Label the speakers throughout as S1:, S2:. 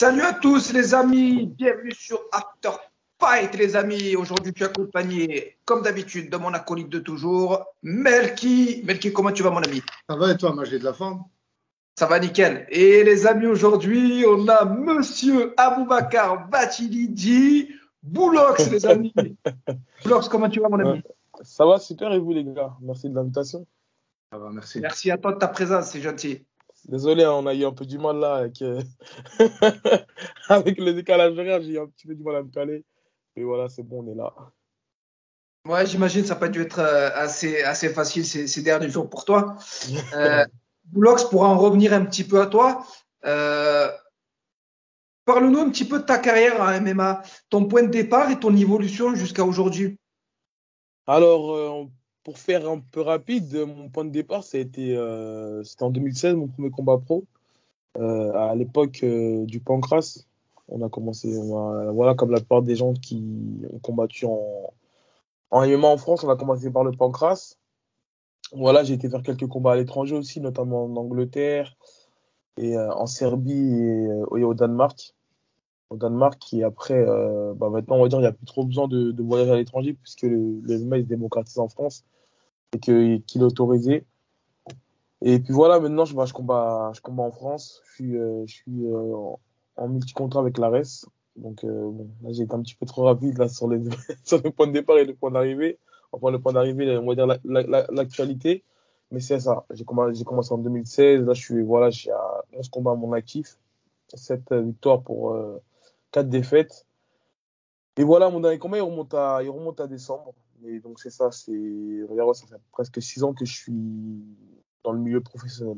S1: Salut à tous les amis, bienvenue sur After Fight les amis. Aujourd'hui tu es accompagné comme d'habitude de mon acolyte de toujours, Melki. Melki, comment tu vas mon ami?
S2: Ça va et toi, moi j'ai de la forme.
S1: Ça va nickel. Et les amis, aujourd'hui on a Monsieur Aboubakar Bathilidi Boulox les amis. Boulox, comment tu vas mon
S3: Ouais.
S1: ami?
S3: Ça va super et vous les gars? Merci de l'invitation.
S2: Ça va, merci.
S1: Merci à toi de ta présence, c'est gentil.
S3: Désolé, hein, on a eu un peu du mal là avec, avec le décalage horaire, j'ai eu un petit peu du mal à me caler. Et voilà, c'est bon, on est là.
S1: Ouais, j'imagine ça n'a pas dû être assez facile ces derniers jours pour toi. Boulox, pour en revenir un petit peu à toi, euh, parle-nous un petit peu de ta carrière en MMA, ton point de départ et ton évolution jusqu'à aujourd'hui.
S3: Alors, pour faire un peu rapide, mon point de départ, c'était en 2016, mon premier combat pro, à l'époque du Pancras. Voilà, comme la plupart des gens qui ont combattu en MMA en France, on a commencé par le Pancras. Voilà, j'ai été faire quelques combats à l'étranger aussi, notamment en Angleterre et en Serbie et au Danemark. Au Danemark, et après, maintenant, on va dire, il n'y a plus trop besoin de voyager à l'étranger puisque le MMA il se démocratise en France et qu'il est autorisé. Et puis voilà, maintenant, je combat en France. Je suis en multi-contrat avec l'ARES. Donc, bon, là, j'ai été un petit peu trop rapide là, sur sur le point de départ et le point d'arrivée. Enfin, le point d'arrivée, on va dire l'actualité. Mais c'est ça. J'ai commencé en 2016. Là, j'ai à 11 combats à mon actif. 7 victoires pour 4 défaites. Et voilà, mon dernier combat, il remonte à décembre. Et donc, c'est ça. Regarde, ça fait presque 6 ans que je suis dans le milieu professionnel.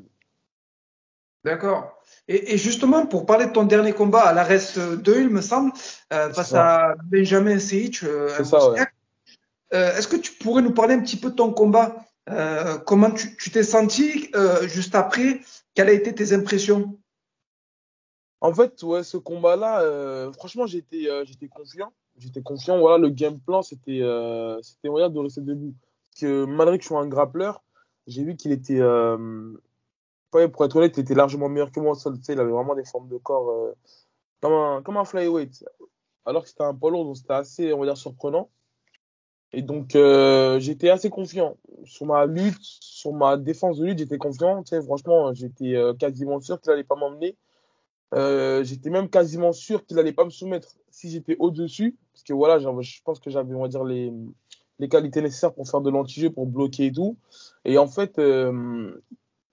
S1: D'accord. Et justement, pour parler de ton dernier combat à l'ARES 2, il me semble,
S3: C'est
S1: face
S3: ça.
S1: à Benjamin Seic, un
S3: C'est ça, ouais.
S1: Bosniaque, est-ce que tu pourrais nous parler un petit peu de ton combat? Comment tu t'es senti juste après? Quelles ont été tes impressions?
S3: En fait, ouais, ce combat-là, franchement, j'étais confiant. J'étais confiant. Voilà, le game plan, c'était on va dire, de rester debout. Parce que malgré que je sois un grappleur, j'ai vu qu'il était, ouais, pour être honnête, il était largement meilleur que moi au sol. Tu sais, il avait vraiment des formes de corps comme un flyweight. Alors que c'était un poids lourd, donc c'était assez, on va dire, surprenant. Et donc, j'étais assez confiant. Sur ma lutte, sur ma défense de lutte, j'étais confiant. Tu sais, franchement, j'étais quasiment sûr qu'il allait pas m'emmener. J'étais même quasiment sûr qu'il allait pas me soumettre si j'étais au-dessus. Parce que voilà, je pense que j'avais, on va dire, les qualités nécessaires pour faire de l'anti-jeu, pour bloquer et tout. Et en fait,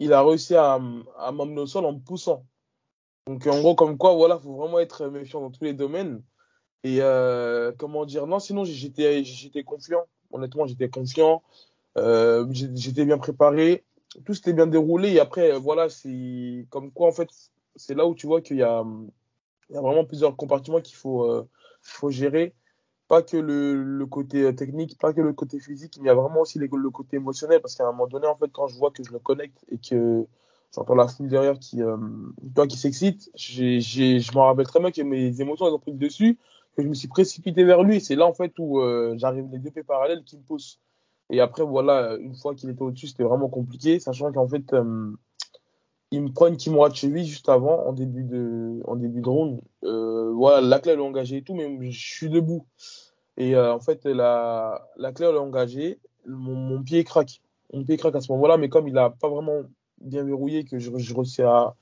S3: il a réussi à m'emmener au sol en me poussant. Donc, en gros, comme quoi, voilà, faut vraiment être méfiant dans tous les domaines. Et comment dire, non, sinon, j'étais confiant. Honnêtement, j'étais confiant. J'étais bien préparé. Tout s'était bien déroulé. Et après, voilà, c'est comme quoi, en fait, c'est là où tu vois il y a vraiment plusieurs compartiments qu'il faut gérer. Pas que le côté technique, pas que le côté physique, mais il y a vraiment aussi le côté émotionnel. Parce qu'à un moment donné, en fait, quand je vois que je le connecte et que j'entends la foule derrière qui s'excite, je m'en rappelle très bien que mes émotions, elles ont pris le dessus, que je me suis précipité vers lui. Et c'est là, en fait, où j'arrive les deux pieds parallèles qui me poussent. Et après, voilà, une fois qu'il était au-dessus, c'était vraiment compliqué, sachant qu'en fait, il me prend une kimura de cheville juste avant, en début de round. Voilà, la clé, elle est engagée et tout, mais je suis debout. Et en fait, la clé, elle est engagée, mon pied craque. Mon pied craque à ce moment-là, mais comme il a pas vraiment bien verrouillé, que je réussis à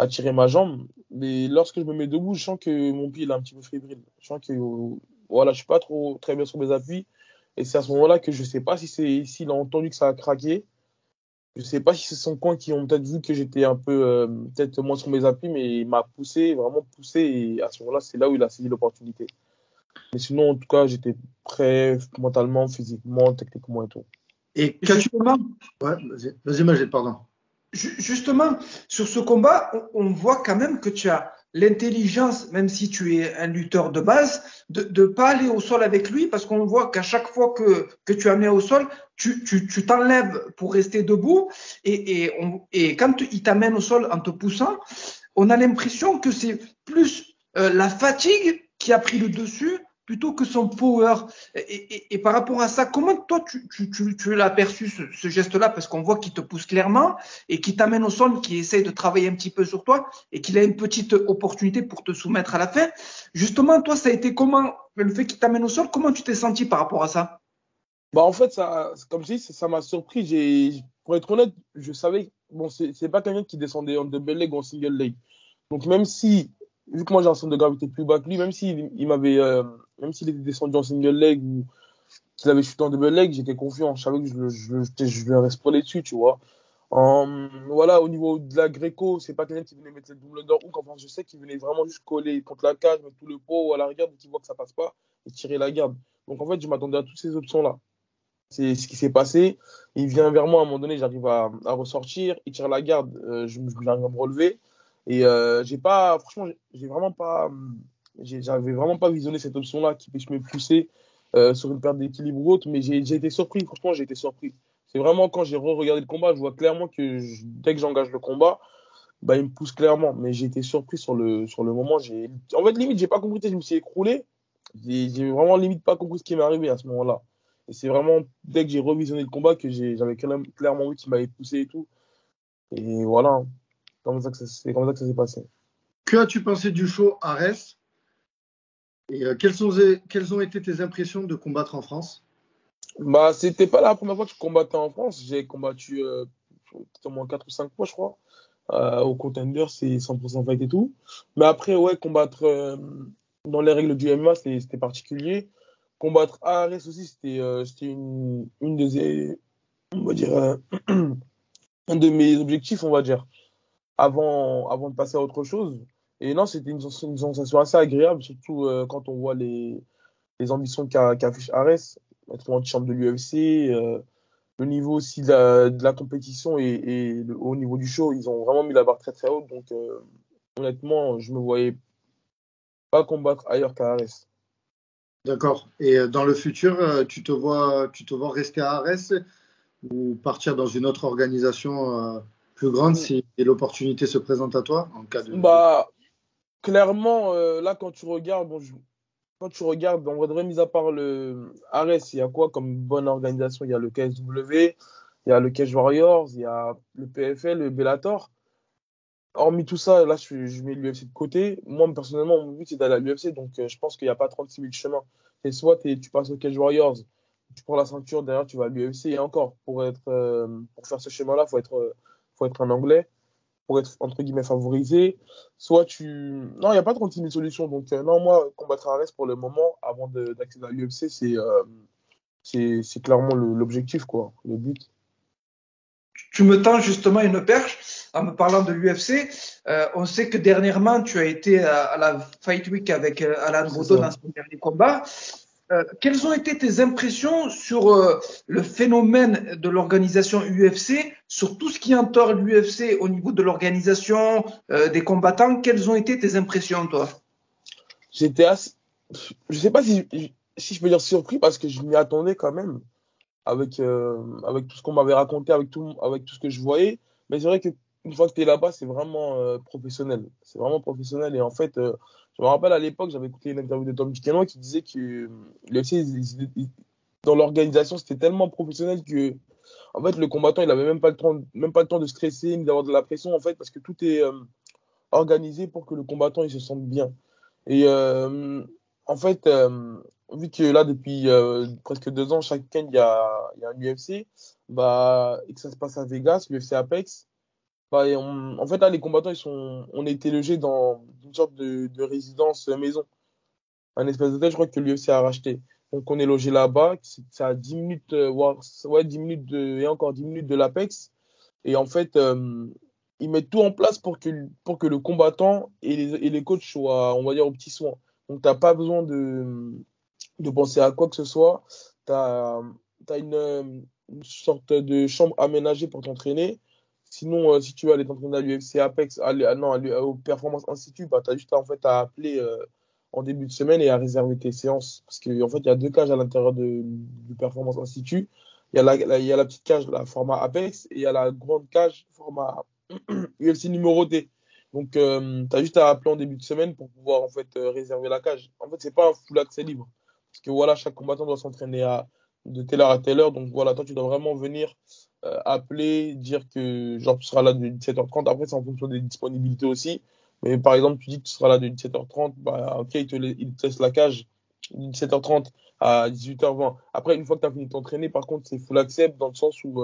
S3: tirer ma jambe, mais lorsque je me mets debout, je sens que mon pied il est un petit peu fébrile. Je sens que voilà, je suis pas trop très bien sur mes appuis. Et c'est à ce moment-là que je sais pas s'il a entendu que ça a craqué. Je sais pas si c'est son coin qui ont peut-être vu que j'étais un peu peut-être moins sur mes appuis, mais il m'a poussé, vraiment poussé. Et à ce moment-là, c'est là où il a saisi l'opportunité. Mais sinon, en tout cas, j'étais prêt mentalement, physiquement, techniquement et tout.
S2: Et qu'as-tu.
S1: Justement,
S2: Ouais, vas-y, Majid, pardon.
S1: Justement, sur ce combat, on voit quand même que tu as l'intelligence, même si tu es un lutteur de base, de ne pas aller au sol avec lui, parce qu'on voit qu'à chaque fois que tu es amené au sol, tu t'enlèves pour rester debout, et quand il t'amène au sol en te poussant, on a l'impression que c'est plus la fatigue qui a pris le dessus plutôt que son power. Et par rapport à ça, comment toi tu l'as perçu ce geste-là? Parce qu'on voit qu'il te pousse clairement et qu'il t'amène au sol, qu'il essaye de travailler un petit peu sur toi et qu'il a une petite opportunité pour te soumettre à la fin. Justement, toi, ça a été comment, le fait qu'il t'amène au sol, comment tu t'es senti par rapport à ça?
S3: Bah, en fait, ça, comme je dis, ça m'a surpris. Pour être honnête, je savais, bon, c'est pas quelqu'un qui descendait en double leg ou en single leg. Donc, même si, vu que moi j'ai un centre de gravité plus bas que lui, même s'il il m'avait, même s'il était descendu en single leg ou qu'il avait chuté en double leg, j'étais confiant. Je savais que je lui aurais spoilé dessus, tu vois. Voilà, au niveau de la gréco, c'est pas quelqu'un qui venait mettre le double underhook. Enfin, je sais qu'il venait vraiment juste coller contre la cage, mettre tout le pot à la garde, qui voit que ça passe pas, et tirer la garde. Donc, en fait, je m'attendais à toutes ces options-là. C'est ce qui s'est passé. Il vient vers moi à un moment donné, j'arrive à ressortir, il tire la garde, j'arrive à me relever. Et j'ai pas, franchement, j'ai vraiment pas, j'avais vraiment pas visionné cette option-là qui puisse me pousser sur une perte d'équilibre ou autre, mais j'ai été surpris, franchement, j'ai été surpris. C'est vraiment quand j'ai re-regardé le combat, je vois clairement que dès que j'engage le combat, bah, il me pousse clairement. Mais j'ai été surpris sur le moment. En fait, limite, j'ai pas compris, je me suis écroulé. J'ai vraiment limite pas compris ce qui m'est arrivé à ce moment-là. Et c'est vraiment dès que j'ai revisionné le combat que j'avais clairement vu qu'il m'avait poussé et tout. Et voilà, hein. C'est comme ça que ça s'est passé.
S2: Que as-tu pensé du show Ares? Et quelles ont été tes impressions de combattre en France?
S3: Bah, c'était pas la première fois que je combattais en France. J'ai combattu au moins 4 ou 5 fois, je crois. Au contender, c'est 100% fight et tout. Mais après, ouais, combattre dans les règles du MMA, c'était particulier. Combattre à Ares aussi, c'était une des, on va dire, un de mes objectifs, on va dire, avant de passer à autre chose. Et non, c'était une sensation assez agréable, surtout quand on voit les ambitions qu'affiche Ares, être l'antichambre de l'UFC, le niveau aussi de la compétition et le haut niveau du show, ils ont vraiment mis la barre très très haute. Donc, honnêtement, je me voyais pas combattre ailleurs qu'à Ares.
S2: D'accord. Et dans le futur, tu te vois rester à Ares ou partir dans une autre organisation plus grande si l'opportunité se présente à toi en cas de...
S3: Bah, clairement, là, quand tu regardes, bon, quand tu regardes, en vrai, mis à part le Ares, il y a quoi comme bonne organisation? Il y a le KSW, il y a le Cage Warriors, il y a le PFL, le Bellator. Hormis tout ça, là, je mets l'UFC de côté. Moi, personnellement, mon but, c'est d'aller à l'UFC. Donc, je pense qu'il n'y a pas 36 000 chemins. Et soit tu passes au Cage Warriors, tu prends la ceinture, derrière, tu vas à l'UFC. Et encore, pour faire ce schéma-là, faut être un Anglais, pour être, entre guillemets, favorisé. Soit tu... Non, il n'y a pas 36 000 solutions. Donc, non, moi, combattre à Arès pour le moment, avant d'accéder à l'UFC, c'est clairement l'objectif, quoi, le but.
S1: Tu me tends justement une perche en me parlant de l'UFC. On sait que dernièrement, tu as été à la Fight Week avec Alan
S2: C'est
S1: Bodo
S2: ça.
S1: dans son dernier combat. Quelles ont été tes impressions sur le phénomène de l'organisation UFC, sur tout ce qui entoure l'UFC au niveau de l'organisation des combattants? Quelles ont été tes impressions, toi?
S3: J'étais assez... Je sais pas si je peux dire surpris, parce que je m'y attendais quand même. Avec tout ce qu'on m'avait raconté, avec tout ce que je voyais. Mais c'est vrai qu'une fois que tu es là-bas, c'est vraiment professionnel. C'est vraiment professionnel. Et en fait, je me rappelle à l'époque, j'avais écouté une interview de Tom Buchanan qui disait que le UFC, dans l'organisation, c'était tellement professionnel que en fait, le combattant, il avait même pas le temps de stresser ni d'avoir de la pression, en fait, parce que tout est organisé pour que le combattant il se sente bien. Et en fait, vu que là, depuis presque 2 ans, chaque week-end, il y a un UFC, bah, et que ça se passe à Vegas, l'UFC Apex, bah, en fait, là, les combattants, on a été logés dans une sorte de résidence maison, un espèce d'hôtel, je crois que l'UFC a racheté. Donc, on est logé là-bas, c'est à 10 minutes, ouais, 10 minutes et encore 10 minutes de l'Apex. Et en fait, ils mettent tout en place pour que le combattant et les coachs soient, on va dire, aux petits soins. Donc, tu n'as pas besoin de penser à quoi que ce soit. Tu as une sorte de chambre aménagée pour t'entraîner. Sinon, si tu veux aller t'entraîner à l'UFC Apex, non, au Performance Institute, bah, tu as juste en fait, à appeler en début de semaine et à réserver tes séances. Parce qu'en fait, il y a 2 cages à l'intérieur du Performance Institute. Il y a la petite cage, la format Apex, et il y a la grande cage, format UFC numéroté. Donc, tu as juste à appeler en début de semaine pour pouvoir en fait réserver la cage. En fait, c'est pas un full accès libre. Parce que voilà, chaque combattant doit s'entraîner de telle heure à telle heure. Donc voilà, toi, tu dois vraiment venir appeler, dire que genre tu seras là de 17h30. Après, c'est en fonction des disponibilités aussi. Mais par exemple, tu dis que tu seras là de 17h30, bah ok, il te laisse la cage de 17h30 à 18h20. Après, une fois que tu as fini de t'entraîner, par contre, c'est full accept dans le sens où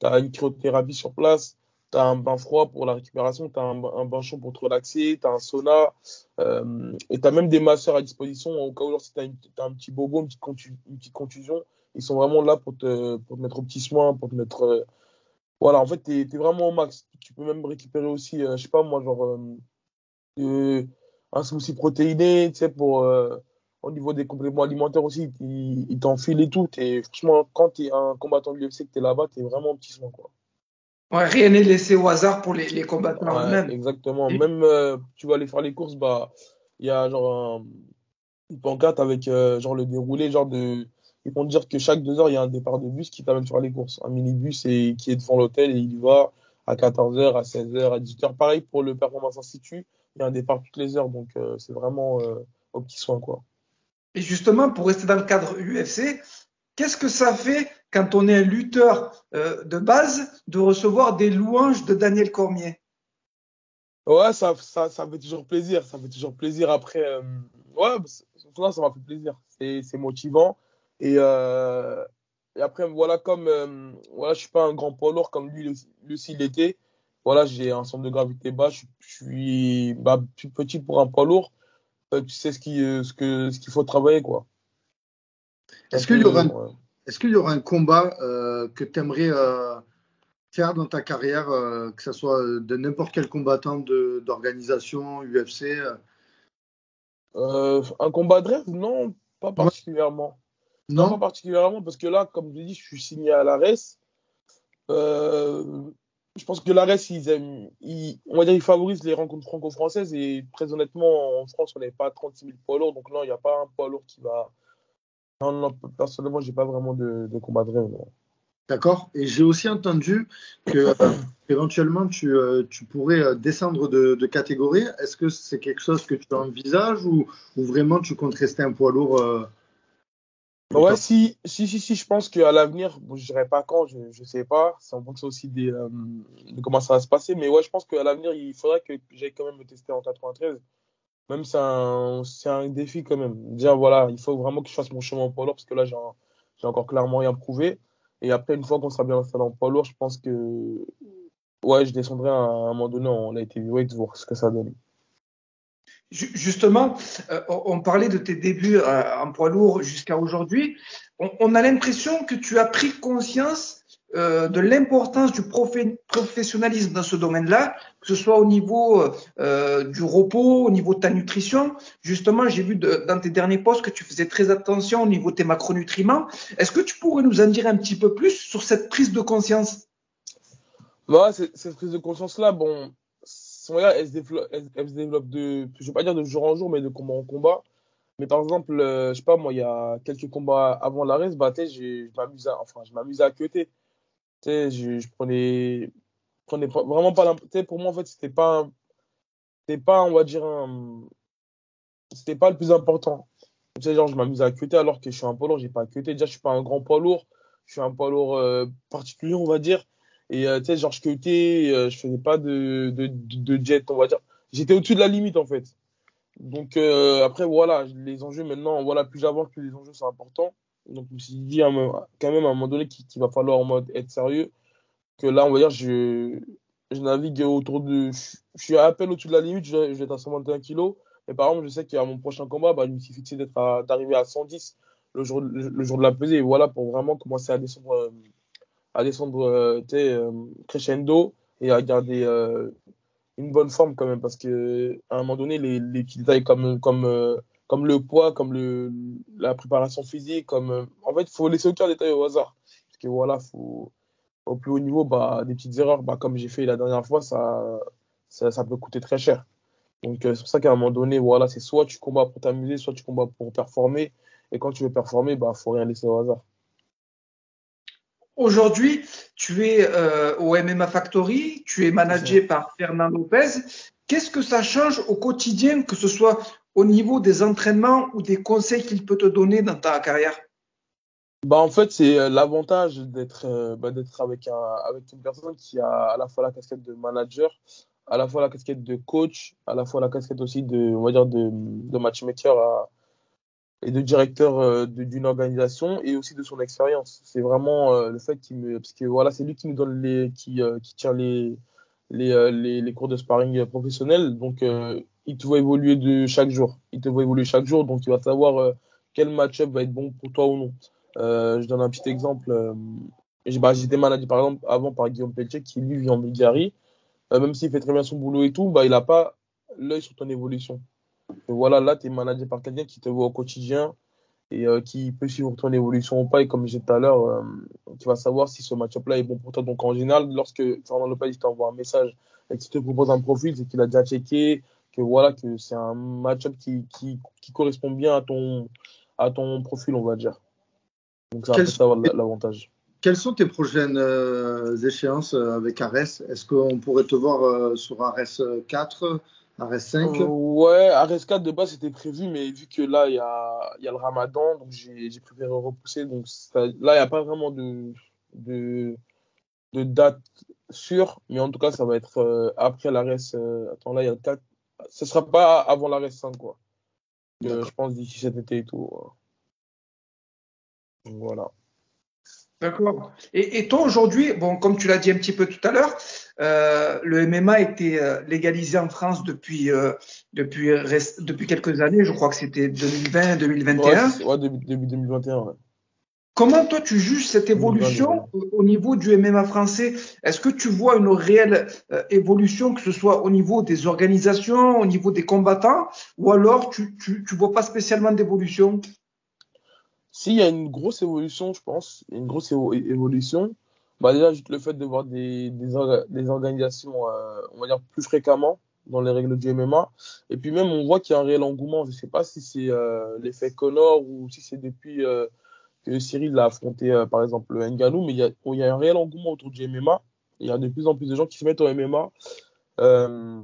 S3: tu as une cryothérapie sur place, tu as un bain froid pour la récupération, tu as un bain chaud pour te relaxer, tu as un sauna, et tu as même des masseurs à disposition au cas où genre, si tu as un petit bobo, une petite contusion, ils sont vraiment là pour te mettre aux petits soins, pour te mettre. Voilà, en fait, tu es vraiment au max. Tu peux même récupérer aussi, je sais pas moi, genre euh, un smoothie protéiné, tu sais, au niveau des compléments alimentaires aussi, ils t'enfilent et tout. Franchement, quand tu es un combattant de l'UFC, que tu es là-bas, tu es vraiment au petit soin, quoi.
S1: Ouais, rien n'est laissé au hasard pour les combattants
S3: Ouais,
S1: eux-mêmes.
S3: exactement.
S1: Et
S3: Même, tu vas aller faire les courses, bah, il y a genre une pancarte avec genre le déroulé, ils vont te dire que chaque 2 heures, il y a un départ de bus qui t'amène faire les courses. Un minibus qui est devant l'hôtel et il y va à 14h, à 16h, à 18h. Pareil pour le Performance Institute, il y a un départ toutes les heures, donc c'est vraiment au petit soin, quoi.
S1: Et justement, pour rester dans le cadre UFC, qu'est-ce que ça fait quand on est un lutteur de base de recevoir des louanges de Daniel Cormier?
S3: Ouais, ça fait toujours plaisir. Ça fait toujours plaisir après. Ouais, ça m'a fait plaisir. C'est motivant. Et, euh, et après, voilà, comme voilà, je suis pas un grand poids lourd comme lui aussi l'était. Voilà, j'ai un centre de gravité bas. Je suis bah, plus petit pour un poids lourd. Tu sais ce qu'il faut travailler, quoi. C'est un
S2: Est-ce qu'il y aura
S3: peu,
S2: un,
S3: ouais.
S2: est-ce qu'il y aura un combat que tu aimerais faire dans ta carrière, que ce soit de n'importe quel combattant d'organisation, UFC?
S3: Un combat de rêve? Non, pas
S2: Ouais,
S3: particulièrement. Non, pas
S2: non?
S3: particulièrement, parce que là, comme je l'ai dit, je suis signé à l'ARES. Euh, je pense que l'ARES, on va dire, ils favorisent les rencontres franco-françaises et très honnêtement, en France, on n'est pas à 36 000 poids lourds, donc non, il n'y a pas un poids lourd qui va. Non, non, personnellement, j'ai pas vraiment de combat de rêve. Non.
S2: D'accord. Et j'ai aussi entendu que éventuellement tu pourrais descendre de catégorie. Est-ce que c'est quelque chose que tu envisages ou vraiment tu comptes rester un poids lourd de
S3: Ouais,
S2: temps?
S3: si, je pense qu'à l'avenir, bon, je dirais pas quand, je sais pas, c'est en fonction aussi de comment ça va se passer, mais ouais, je pense qu'à l'avenir, il faudrait que j'aille quand même me tester en 93. Même c'est un défi quand même. Dire, voilà, il faut vraiment que je fasse mon chemin en poids lourd parce que là, j'ai encore clairement rien prouvé. Et après, une fois qu'on sera bien installé en poids lourd, je pense que ouais, je descendrai à un moment donné en light heavyweight, voir ce que ça donne.
S1: Justement, on parlait de tes débuts en poids lourd jusqu'à aujourd'hui. On a l'impression que tu as pris conscience de l'importance du professionnalisme dans ce domaine-là, que ce soit au niveau du repos, au niveau de ta nutrition. Justement, j'ai vu dans tes derniers posts que tu faisais très attention au niveau de tes macronutriments. Est-ce que tu pourrais nous en dire un petit peu plus sur cette prise de conscience?
S3: Bah, cette prise de conscience-là, bon, regarde, elle se développe je vais pas dire de jour en jour, mais de combat en combat. Mais par exemple, je sais pas, moi, il y a quelques combats avant la race, bah, tu sais, je m'amusais à queuter. Tu sais, prenais vraiment pas tu sais, pour moi, en fait, c'était pas, on va dire, c'était pas le plus important. Tu sais, genre, je m'amuse à cutter alors que je suis un poids lourd, j'ai pas à cutter. Déjà, je suis pas un grand poids lourd, je suis un poids lourd particulier, on va dire. Et tu sais, genre, je cutais, je faisais pas de jet, on va dire. J'étais au-dessus de la limite, en fait. Donc, après, voilà, les enjeux maintenant, voilà, plus j'avance, plus les enjeux sont importants. Donc, je me suis dit quand même à un moment donné qu'il va falloir en mode être sérieux. Que là, on va dire, je navigue je suis à peine au-dessus de la limite, je vais être à 121 kilos. Mais par exemple, je sais qu'à mon prochain combat, bah, je me suis fixé d'arriver à 110 le jour de la pesée. Et voilà, pour vraiment commencer à descendre tu sais, crescendo et à garder une bonne forme quand même. Parce que à un moment donné, les petits détails comme le poids, comme la préparation physique, en fait, il faut laisser aucun détail au hasard. Parce que voilà, au plus haut niveau, bah, des petites erreurs, bah, comme j'ai fait la dernière fois, ça peut coûter très cher. Donc, c'est pour ça qu'à un moment donné, voilà, c'est soit tu combats pour t'amuser, soit tu combats pour performer. Et quand tu veux performer, bah, faut rien laisser au hasard.
S1: Aujourd'hui, tu es au MMA Factory, tu es
S3: C'est ça.
S1: managé par Fernand Lopez. Qu'est-ce que ça change au quotidien, que ce soit au niveau des entraînements ou des conseils qu'il peut te donner dans ta carrière?
S3: Bah, en fait, c'est l'avantage d'être avec une personne qui a à la fois la casquette de manager, à la fois la casquette de coach, à la fois la casquette aussi on va dire de matchmaker et de directeur d'une organisation et aussi de son expérience. C'est vraiment le fait parce que voilà, c'est lui qui nous donne qui tient les cours de sparring professionnels. Donc, il te voit évoluer de chaque jour. Il te voit évoluer chaque jour, donc il va savoir quel match-up va être bon pour toi ou non. Je donne un petit exemple. J'étais managé par exemple avant par Guillaume Pelletier qui lui vit en Bulgarie. Même s'il fait très bien son boulot et tout, bah, il n'a pas l'œil sur ton évolution. Et voilà, là, tu es managé par quelqu'un qui te voit au quotidien et qui peut suivre ton évolution ou pas. Et comme j'ai dit tout à l'heure, tu vas savoir si ce match-up-là est bon pour toi. Donc en général, lorsque Fernand Lopez t'envoie un message et qu'il te propose un profil, c'est qu'il a déjà checké, que voilà, que c'est un match-up qui correspond bien à ton profil, on va dire. Donc ça va
S2: Quels
S3: peut-être
S2: sont,
S3: avoir l'avantage.
S2: quelles sont tes prochaines échéances avec Ares? Est-ce qu'on pourrait te voir sur Ares 4, Ares 5?
S3: Ouais, RS4 de base c'était prévu, mais vu que là il y a le Ramadan, donc j'ai préféré repousser. Donc là il n'y a pas vraiment de, de date sûre, mais en tout cas ça va être après l'ARS. Attends, là il y a le 4. Ce sera pas avant l'ARS 5, quoi. Je pense d'ici cet été et tout. Donc, voilà.
S1: D'accord. Et toi aujourd'hui, bon, comme tu l'as dit un petit peu tout à l'heure, le MMA a été légalisé en France depuis quelques années. Je crois que c'était 2020,
S3: Ouais,
S1: 2021.
S3: ouais, début 2021, ouais.
S1: Comment toi tu juges cette
S3: 2020,
S1: évolution au niveau du MMA français? Est-ce que tu vois une réelle évolution, que ce soit au niveau des organisations, au niveau des combattants, ou alors tu vois pas spécialement d'évolution?
S3: S'il y a une grosse évolution, je pense, il y a une grosse évolution, bah déjà, juste le fait de voir des organisations, on va dire, plus fréquemment dans les règles du MMA. Et puis même, on voit qu'il y a un réel engouement. Je sais pas si c'est l'effet Connor ou si c'est depuis que Cyril a affronté, par exemple, le Ngannou, mais il y a un réel engouement autour du MMA. Il y a de plus en plus de gens qui se mettent au MMA. Euh,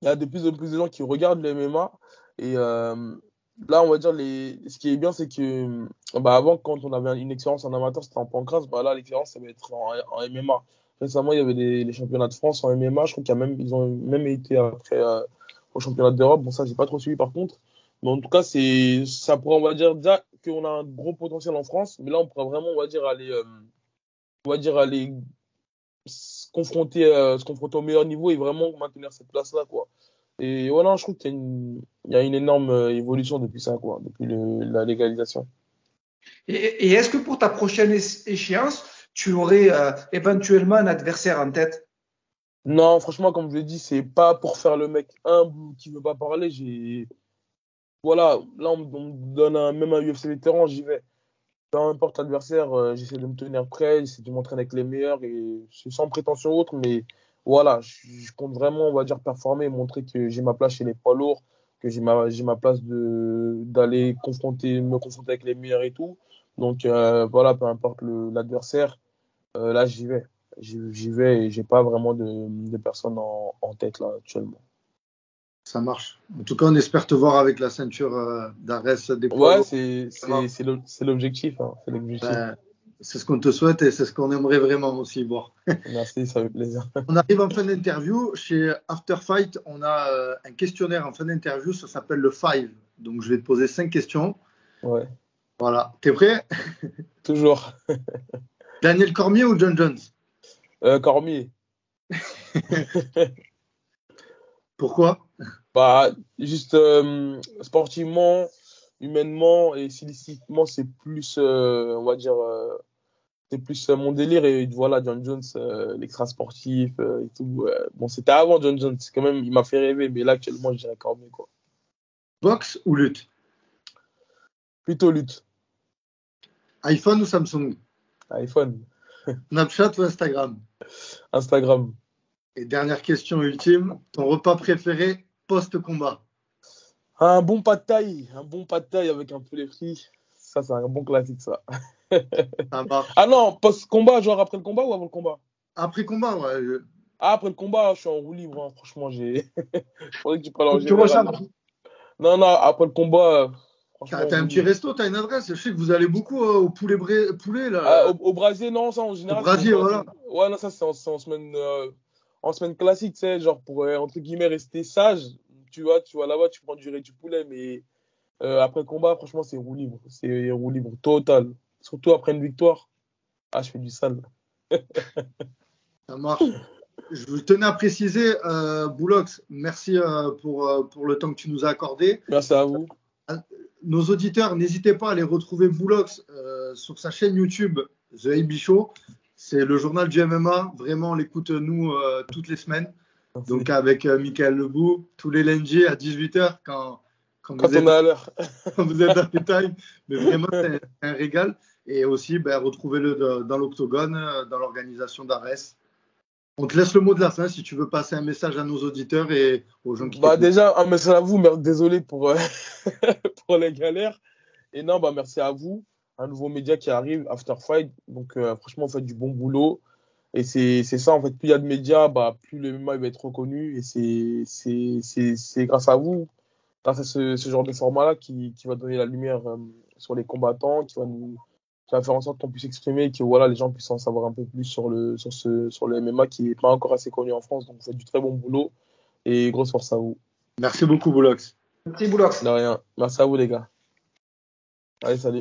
S3: il y a de plus en plus de gens qui regardent le MMA. Et là, on va dire, ce qui est bien, c'est que bah, avant, quand on avait une expérience en amateur, c'était en pancrace. Bah, là, l'expérience, ça va être en MMA. Récemment, il y avait les championnats de France en MMA. Je crois ils ont même été après au championnat d'Europe. Bon, ça, j'ai pas trop suivi par contre. Mais en tout cas, ça pourrait, on va dire, déjà qu'on a un gros potentiel en France. Mais là, on pourrait vraiment, on va dire, aller se confronter au meilleur niveau et vraiment maintenir cette place-là, quoi. Et voilà, je trouve il y a une énorme évolution depuis ça, quoi, depuis la légalisation.
S1: Et est-ce que pour ta prochaine échéance, tu aurais éventuellement un adversaire en tête?
S3: Non, franchement, comme je l'ai dit, c'est pas pour faire le mec humble ou qui veut pas parler. Voilà, là, on me donne même un UFC vétéran, j'y vais. Peu importe l'adversaire, j'essaie de me tenir prêt, j'essaie de m'entraîner avec les meilleurs et c'est sans prétention autre, mais voilà, je compte vraiment, on va dire, performer et montrer que j'ai ma place chez les poids lourds, que j'ai ma place d'aller me confronter avec les meilleurs et tout. Donc voilà, peu importe l'adversaire, là j'y vais. J'y vais et j'ai pas vraiment de personnes en tête là actuellement.
S2: Ça marche. En tout cas, on espère te voir avec la ceinture d'Ares des poids
S3: Ouais,
S2: lourds.
S3: c'est l'objectif, hein, c'est l'objectif.
S2: C'est ce qu'on te souhaite et c'est ce qu'on aimerait vraiment aussi voir.
S3: Merci, ça fait plaisir.
S2: On arrive en fin d'interview. Chez After Fight, on a un questionnaire en fin d'interview. Ça s'appelle le Five. Donc, je vais te poser 5 questions.
S3: Ouais,
S2: Voilà. T'es prêt?
S3: toujours.
S2: Daniel Cormier ou John Jones?
S3: Cormier.
S2: Pourquoi?
S3: Bah, juste sportivement, humainement et stylistiquement, c'est plus, on va dire, c'est plus mon délire. Et voilà, John Jones, l'extra sportif et tout. Bon, c'était avant John Jones, quand même, il m'a fait rêver, mais là, actuellement, je dirais Cormier, quoi.
S2: Boxe ou lutte?
S3: Plutôt lutte.
S2: iPhone ou Samsung?
S3: iPhone,
S2: Snapchat ou Instagram?
S3: Instagram.
S2: Et dernière question ultime, ton repas préféré post-combat?
S3: Un bon pad thaï avec un poulet frit. Ça, c'est un bon classique, ça.
S2: Ça marche.
S3: Ah non, post-combat, genre après le combat ou avant le combat?
S2: Après combat, ouais.
S3: Ah, après le combat, je suis en roue libre, hein. Franchement, j'ai. Je pensais que tu parlais
S1: Faut
S3: en
S1: que tu
S3: général.
S1: recharges.
S3: Non, non, après le combat, franchement,
S2: T'as un petit resto, t'as une adresse. Je sais que vous allez beaucoup au poulet
S3: Ah,
S2: là,
S3: au Brasier, non, ça en
S2: au
S3: général, c'est
S2: brasier, voilà.
S3: ouais, non, ça c'est en semaine classique, tu sais, genre pour entre guillemets rester sage, tu vas là-bas, tu prends du poulet, mais après le combat, franchement, c'est roue libre total. Surtout après une victoire, ah, je fais du sale.
S2: Ça marche. Je tenais à préciser, Boulox, merci pour le temps que tu nous as accordé.
S3: Merci à vous.
S2: Nos auditeurs, n'hésitez pas à aller retrouver Boulox sur sa chaîne YouTube The AB Show. C'est le journal du MMA. Vraiment, on l'écoute nous toutes les semaines.
S3: Merci.
S2: Donc avec Michael Lebou, tous les lundis à 18h quand
S3: Quand
S2: vous
S3: on
S2: êtes,
S3: est à l'heure.
S2: quand vous êtes dans les times. Mais vraiment, c'est un régal. Et aussi, retrouvez-le dans l'Octogone, dans l'organisation d'Ares. On te laisse le mot de la fin si tu veux passer un message à nos auditeurs et aux gens qui
S3: Bah
S2: t'écoutent.
S3: déjà, un message à vous, désolé pour, pour les galères. Et non, bah merci à vous. Un nouveau média qui arrive, After Fight. Donc franchement, vous faites du bon boulot. Et c'est ça, en fait, plus il y a de médias, bah, plus le MMA il va être reconnu. Et c'est grâce à vous, grâce à ce genre de format-là qui va donner la lumière sur les combattants, qui va faire en sorte qu'on puisse exprimer, que voilà, les gens puissent en savoir un peu plus sur le MMA qui n'est pas encore assez connu en France. Donc vous faites du très bon boulot et grosse force à vous.
S2: Merci beaucoup, Boulox.
S1: Merci Boulox.
S3: De rien. Merci à vous, les gars. Allez, salut.